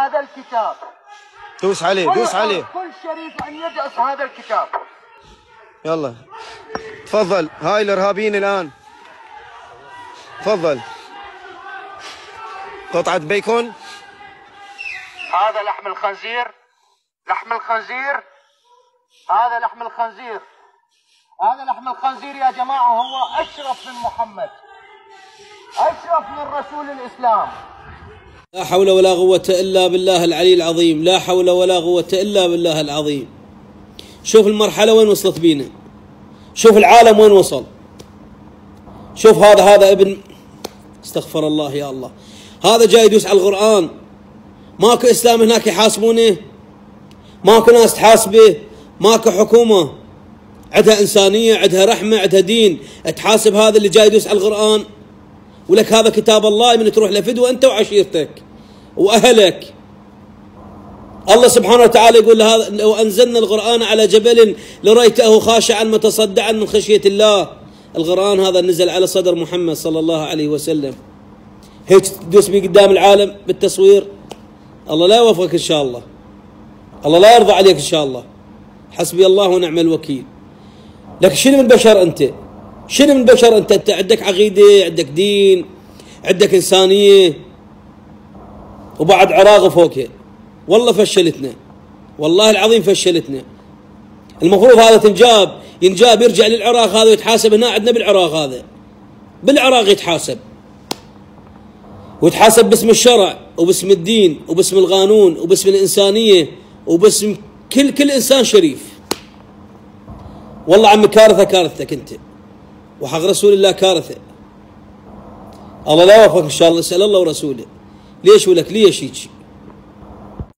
هذا الكتاب. دوس عليه دوس عليه. كل شريف أن يدعس هذا الكتاب. يلا تفضل. هاي الإرهابيين الآن. تفضل. قطعة بيكون. هذا لحم الخنزير. لحم الخنزير. هذا لحم الخنزير. هذا لحم الخنزير يا جماعة هو أشرف من محمد، أشرف من رسول الإسلام. لا حول ولا قوة إلا بالله العلي العظيم. لا حول ولا قوة إلا بالله العظيم. شوف المرحلة وين وصلت بينا، شوف العالم وين وصل. شوف هذا ابن، استغفر الله يا الله، هذا جاي يدوس على القرآن. ماكو إسلام هناك يحاسبونه، ماكو ناس تحاسبه، ماكو حكومة عندها إنسانية، عندها رحمة، عندها دين تحاسب هذا اللي جاي يدوس على القرآن. ولك هذا كتاب الله من تروح لفدوة أنت وعشيرتك وأهلك. الله سبحانه وتعالى يقول هذا لو أنزلنا القرآن على جبل لرأيته خاشعا متصدعا من خشية الله. القرآن هذا نزل على صدر محمد صلى الله عليه وسلم. هيك تدوس بيه قدام العالم بالتصوير؟ الله لا يوفقك إن شاء الله، الله لا يرضى عليك إن شاء الله. حسبي الله ونعم الوكيل. لكن شنو من بشر أنت؟ شنو من بشر أنت؟ أنت عندك عقيدة، عندك دين، عندك إنسانية، وبعد عراق فوقها. والله فشلتنا، والله العظيم فشلتنا. المفروض هذا ينجاب يرجع للعراق هذا ويتحاسب هنا عندنا بالعراق. هذا بالعراق يتحاسب، ويتحاسب باسم الشرع وباسم الدين وباسم القانون وباسم الإنسانية وباسم كل إنسان شريف. والله عمي كارثتك أنت، وحق رسول الله كارثة. الله لا يوفقك إن شاء الله. اسأل الله ورسوله. ليش ولك ليش هيك؟